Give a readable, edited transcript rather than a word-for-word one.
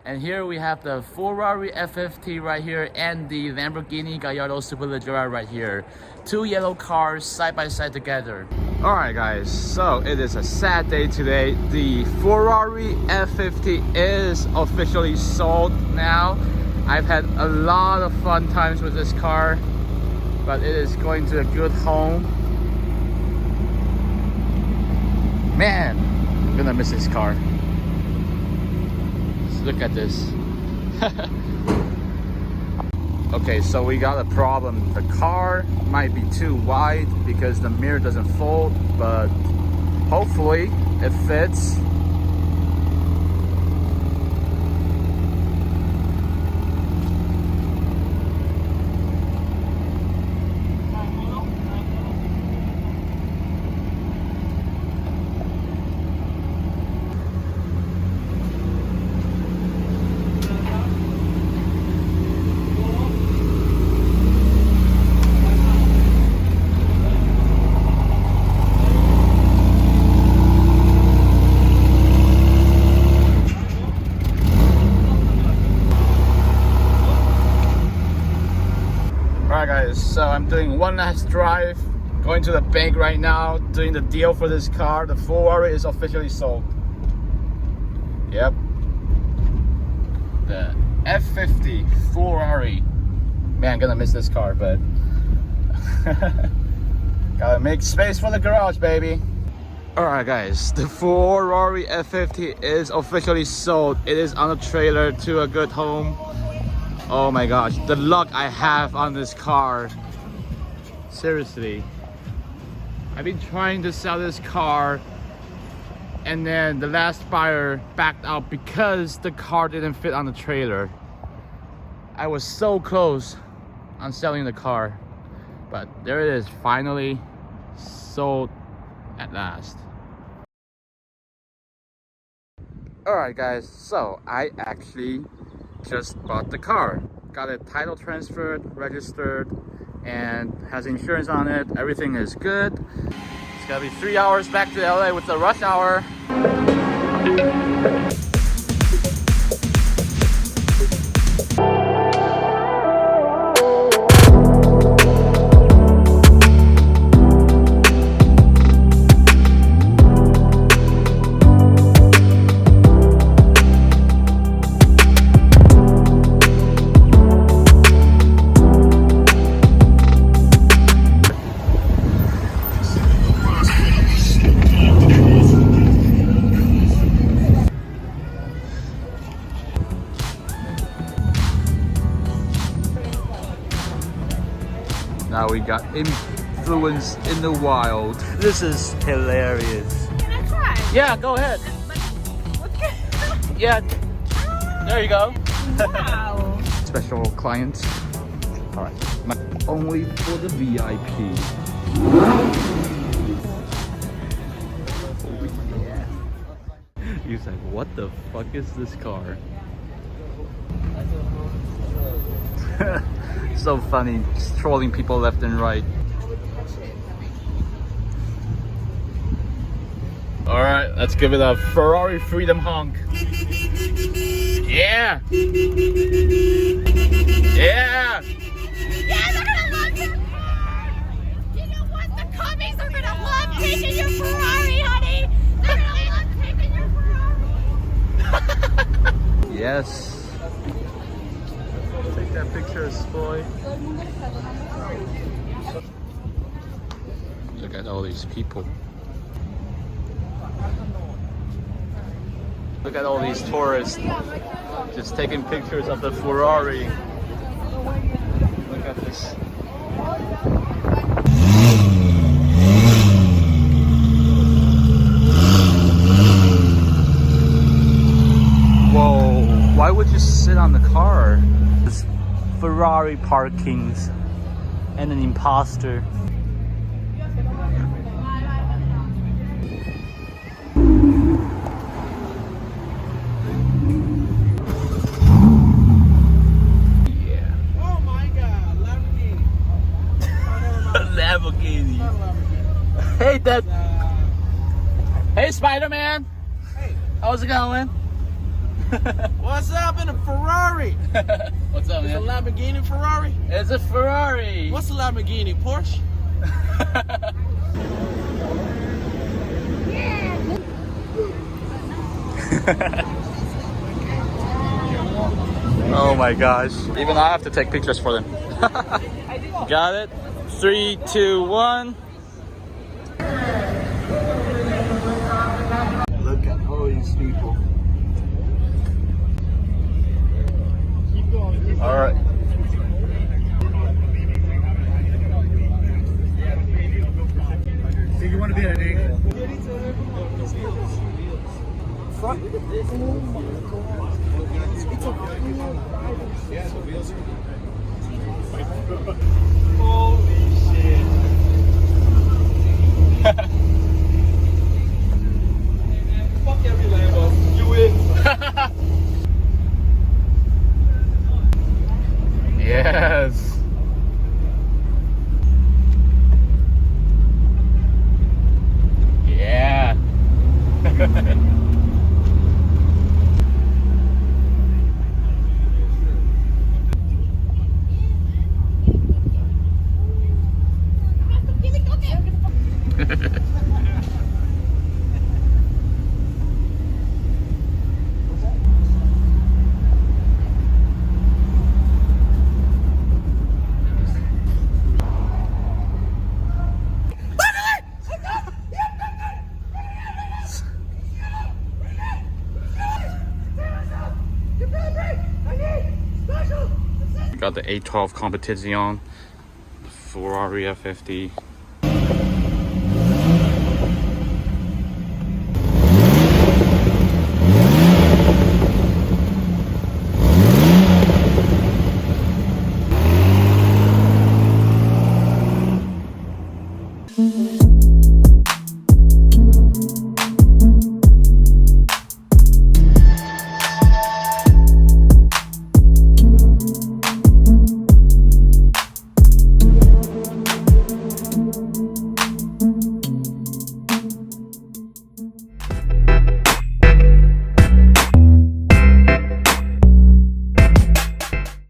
And here we have the Ferrari F50 right here and the Lamborghini Gallardo Superleggera right here. Two yellow cars side by side together. Alright guys, so it is a sad day today. The Ferrari F50 is officially sold now. I've had a lot of fun times with this car, but it is going to a good home. Man, I'm gonna miss this car. Look at this. Okay, so we got a problem. The car might be too wide because the mirror doesn't fold, but hopefully it fits. Alright guys, so I'm doing one last drive, going to the bank right now, doing the deal for this car. The Ferrari is officially sold. Yep. The F50 Ferrari. Man, I'm gonna miss this car, but gotta make space for the garage, baby. Alright guys, the Ferrari F50 is officially sold. It is on a trailer to a good home. Oh my gosh, the luck I have on this car. Seriously. I've been trying to sell this car and then the last buyer backed out because the car didn't fit on the trailer. I was so close on selling the car, but there it is, finally sold at last. Alright guys, so I actually just bought the car, got it title transferred, registered, and has insurance on it. Everything is good. It's gonna be 3 hours back to LA with the rush hour. Now we got influence in the wild. This is hilarious. Can I try? Yeah, go ahead. Yeah, there you go. Wow. Special clients. All right, only for the VIP. Oh yeah. He's like, what the fuck is this car? So funny, just trolling people left and right. All right, let's give it a Ferrari freedom honk. Yeah. Yeah. Yeah, they're gonna love your car. You know what? The commies are gonna love taking your Ferrari, honey. They're gonna love taking your Ferrari. Yes. Take that picture, boy. Look at all these people. Look at all these tourists just taking pictures of the Ferrari. Look at this. Whoa, why would you sit on the car? This Ferrari parkings and an imposter. Lamborghini. Hey, Dad. Hey, Spider-Man. Hey. How's it going? What's up in a Ferrari? What's up, It's a man? Lamborghini Ferrari? It's a Ferrari. What's a Lamborghini? Porsche? Oh my gosh. Even I have to take pictures for them. Got it? 3, 2, 1. Look at all these people. All right. So you want to be at an angle? Holy shit. Fuck every Lambo. You win. Yes. Yeah. Got the A12 competition, Ferrari F50.